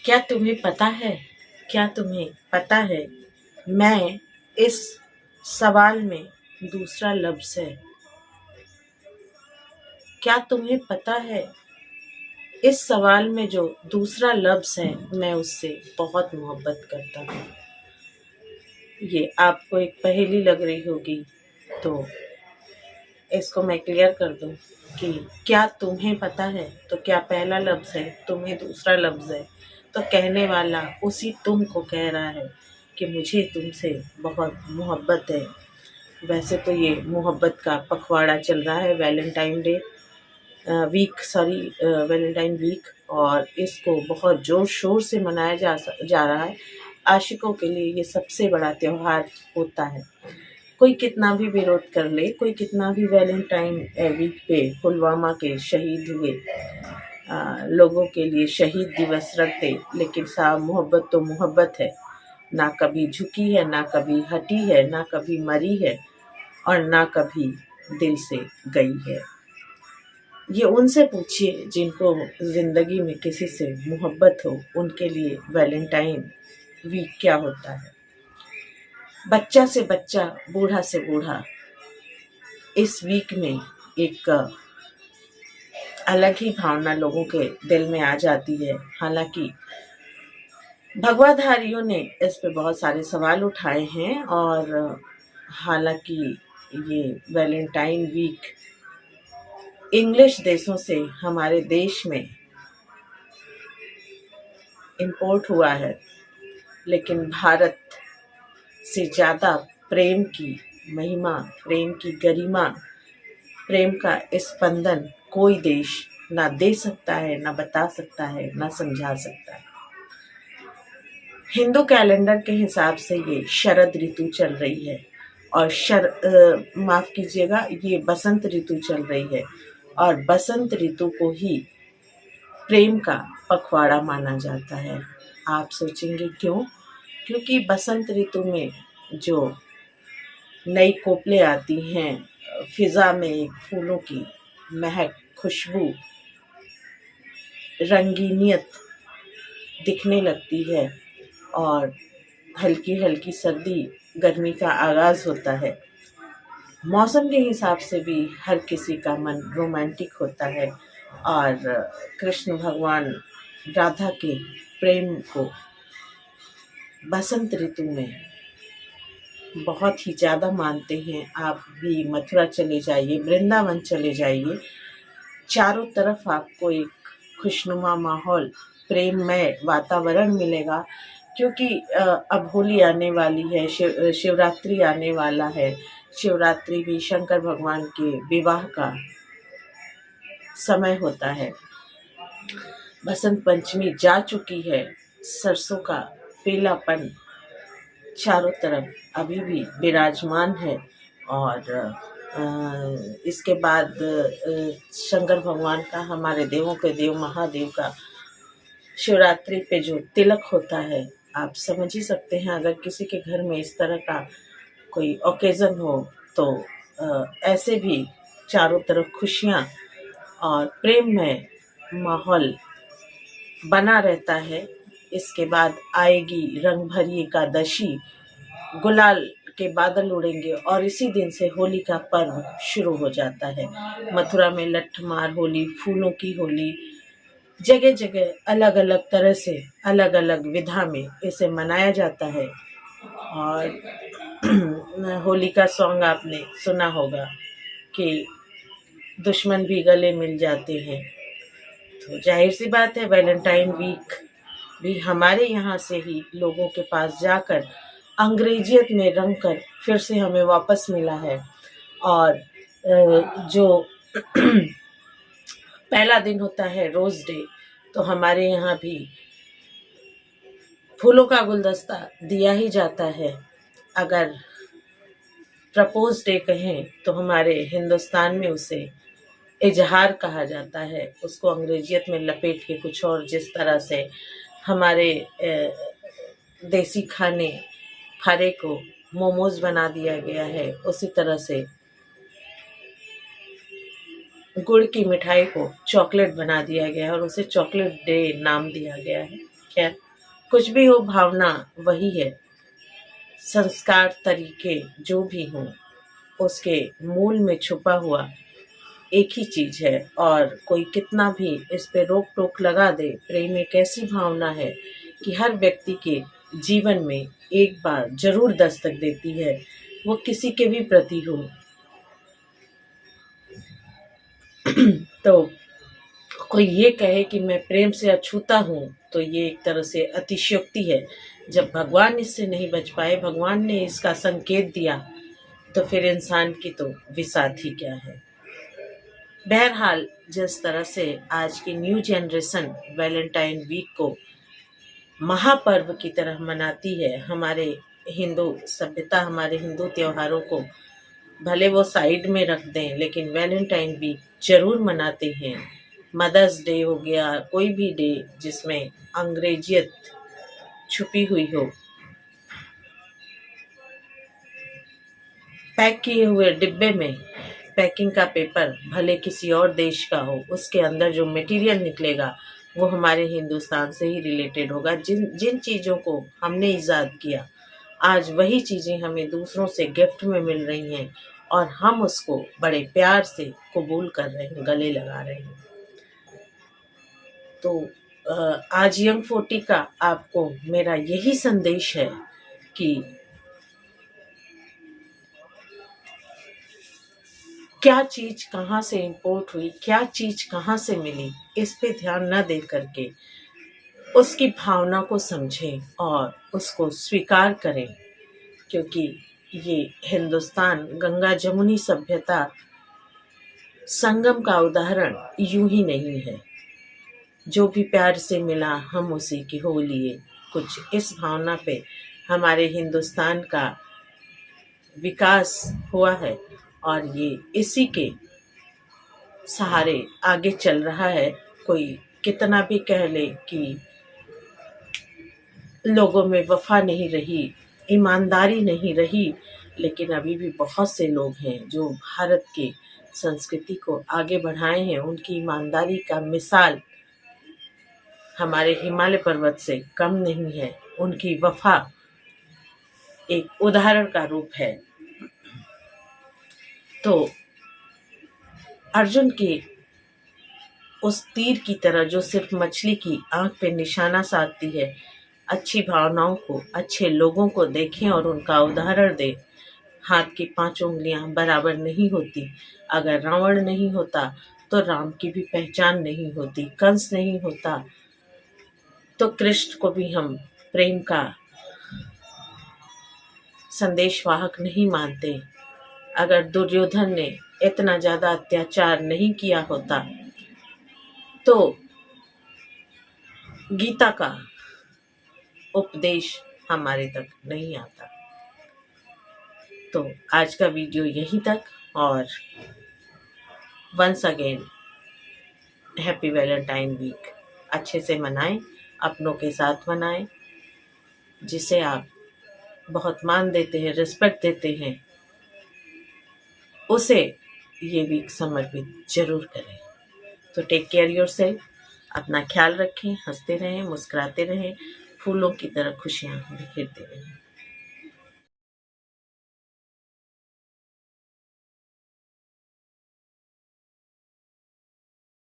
क्या तुम्हें पता है, क्या तुम्हें पता है, मैं इस सवाल में दूसरा लफ्ज़ है। क्या तुम्हें पता है, इस सवाल में जो दूसरा लफ्ज़ है, मैं उससे बहुत मोहब्बत करता हूँ। ये आपको एक पहेली लग रही होगी, तो इसको मैं क्लियर कर दूँ कि क्या तुम्हें पता है, तो क्या पहला लफ्ज़ है, तुम्हें दूसरा लफ्ज़ है, तो कहने वाला उसी तुम को कह रहा है कि मुझे तुमसे बहुत मोहब्बत है। वैसे तो ये मोहब्बत का पखवाड़ा चल रहा है, वैलेंटाइन वीक, और इसको बहुत ज़ोर शोर से मनाया जा रहा है। आशिकों के लिए ये सबसे बड़ा त्योहार होता है। कोई कितना भी विरोध कर ले, कोई कितना भी वैलेंटाइन वीक पे पुलवामा के शहीद हुए लोगों के लिए शहीद दिवस रख दे, लेकिन साहब मोहब्बत तो मोहब्बत है। ना कभी झुकी है, ना कभी हटी है, ना कभी मरी है, और ना कभी दिल से गई है। ये उनसे पूछिए जिनको ज़िंदगी में किसी से मोहब्बत हो, उनके लिए वैलेंटाइन वीक क्या होता है। बच्चा से बच्चा, बूढ़ा से बूढ़ा, इस वीक में एक अलग ही भावना लोगों के दिल में आ जाती है। हालांकि भगवाधारियों ने इस पे बहुत सारे सवाल उठाए हैं, और हालांकि ये वैलेंटाइन वीक इंग्लिश देशों से हमारे देश में इंपोर्ट हुआ है, लेकिन भारत से ज़्यादा प्रेम की महिमा, प्रेम की गरिमा, प्रेम का स्पंदन कोई देश ना दे सकता है, ना बता सकता है, ना समझा सकता है। हिंदू कैलेंडर के हिसाब से ये शरद ऋतु चल रही है, और माफ कीजिएगा, ये बसंत ऋतु चल रही है, और बसंत ऋतु को ही प्रेम का पखवाड़ा माना जाता है। आप सोचेंगे क्यों? क्योंकि बसंत ऋतु में जो नई कोपलें आती हैं, फिजा में फूलों की महक, खुशबू, रंगीनियत दिखने लगती है, और हल्की हल्की सर्दी गर्मी का आगाज होता है। मौसम के हिसाब से भी हर किसी का मन रोमांटिक होता है, और कृष्ण भगवान राधा के प्रेम को बसंत ऋतु में बहुत ही ज़्यादा मानते हैं। आप भी मथुरा चले जाइए, वृंदावन चले जाइए, चारों तरफ आपको एक खुशनुमा माहौल, प्रेममय वातावरण मिलेगा। क्योंकि अब होली आने वाली है, शिवरात्रि आने वाला है। शिवरात्रि भी शंकर भगवान के विवाह का समय होता है। बसंत पंचमी जा चुकी है, सरसों का पीलापन चारों तरफ अभी भी विराजमान है, और इसके बाद शंकर भगवान का, हमारे देवों के देव महादेव का शिवरात्रि पे जो तिलक होता है, आप समझ ही सकते हैं। अगर किसी के घर में इस तरह का कोई ओकेज़न हो, तो ऐसे भी चारों तरफ खुशियाँ और प्रेममय माहौल बना रहता है। इसके बाद आएगी रंग भरी एकादशी, गुलाल के बादल उड़ेंगे, और इसी दिन से होली का पर्व शुरू हो जाता है। मथुरा में लठमार होली, फूलों की होली, जगह जगह अलग अलग तरह से, अलग अलग विधा में इसे मनाया जाता है। और होली का सॉन्ग आपने सुना होगा कि दुश्मन भी गले मिल जाते हैं। तो जाहिर सी बात है, वैलेंटाइन वीक भी हमारे यहाँ से ही लोगों के पास जाकर अंग्रेजियत में रंग कर फिर से हमें वापस मिला है। और जो पहला दिन होता है रोज़ डे, तो हमारे यहाँ भी फूलों का गुलदस्ता दिया ही जाता है। अगर प्रपोज डे कहें तो हमारे हिंदुस्तान में उसे इजहार कहा जाता है। उसको अंग्रेजियत में लपेट के कुछ और, जिस तरह से हमारे देसी खाने को मोमोज बना दिया गया है, उसी तरह से गुड़ की मिठाई को चॉकलेट बना दिया गया है, और उसे चॉकलेट डे नाम दिया गया है। खैर, कुछ भी हो, भावना वही है। संस्कार, तरीके जो भी हों, उसके मूल में छुपा हुआ एक ही चीज है। और कोई कितना भी इस पे रोक टोक लगा दे, प्रेम एक ऐसी भावना है कि हर व्यक्ति के जीवन में एक बार जरूर दस्तक देती है, वो किसी के भी प्रति हो। तो कोई ये कहे कि मैं प्रेम से अछूता हूँ, तो ये एक तरह से अतिशयोक्ति है। जब भगवान इससे नहीं बच पाए, भगवान ने इसका संकेत दिया, तो फिर इंसान की तो विसात ही क्या है। बहरहाल, जिस तरह से आज की न्यू जनरेशन वैलेंटाइन वीक को महापर्व की तरह मनाती है, हमारे हिंदू सभ्यता, हमारे हिंदू त्योहारों को भले वो साइड में रख दें, लेकिन वैलेंटाइन वीक जरूर मनाते हैं। मदर्स डे हो गया, कोई भी डे जिसमें अंग्रेजियत छुपी हुई हो, पैक किए हुए डिब्बे में पैकिंग का पेपर भले किसी और देश का हो, उसके अंदर जो मटेरियल निकलेगा वो हमारे हिंदुस्तान से ही रिलेटेड होगा। जिन जिन चीज़ों को हमने ईजाद किया, आज वही चीज़ें हमें दूसरों से गिफ्ट में मिल रही हैं और हम उसको बड़े प्यार से कबूल कर रहे हैं, गले लगा रहे हैं। तो आज यंग 40 का आपको मेरा यही संदेश है कि क्या चीज कहाँ से इंपोर्ट हुई, क्या चीज कहाँ से मिली, इस पे ध्यान न दे करके उसकी भावना को समझें और उसको स्वीकार करें। क्योंकि ये हिंदुस्तान गंगा जमुनी सभ्यता संगम का उदाहरण यूं ही नहीं है। जो भी प्यार से मिला हम उसी की हो लिए, कुछ इस भावना पे हमारे हिंदुस्तान का विकास हुआ है और ये इसी के सहारे आगे चल रहा है। कोई कितना भी कह ले कि लोगों में वफा नहीं रही, ईमानदारी नहीं रही, लेकिन अभी भी बहुत से लोग हैं जो भारत की संस्कृति को आगे बढ़ाए हैं। उनकी ईमानदारी का मिसाल हमारे हिमालय पर्वत से कम नहीं है। उनकी वफा एक उदाहरण का रूप है। तो अर्जुन की उस तीर की तरह जो सिर्फ मछली की आंख पे निशाना साधती है, अच्छी भावनाओं को, अच्छे लोगों को देखें और उनका उदाहरण दें। हाथ की 5 उंगलियां बराबर नहीं होती। अगर रावण नहीं होता तो राम की भी पहचान नहीं होती। कंस नहीं होता तो कृष्ण को भी हम प्रेम का संदेशवाहक नहीं मानते। अगर दुर्योधन ने इतना ज्यादा अत्याचार नहीं किया होता तो गीता का उपदेश हमारे तक नहीं आता। तो आज का वीडियो यहीं तक, और once again happy Valentine week. अच्छे से मनाएं, अपनों के साथ मनाएं। जिसे आप बहुत मान देते हैं, रिस्पेक्ट देते हैं, उसे ये वीक समर्पित जरूर करें। तो टेक केयर योरसेल्फ, अपना ख्याल रखें, हंसते रहें, मुस्कुराते रहें, फूलों की तरह खुशियाँ बिखेरते रहें।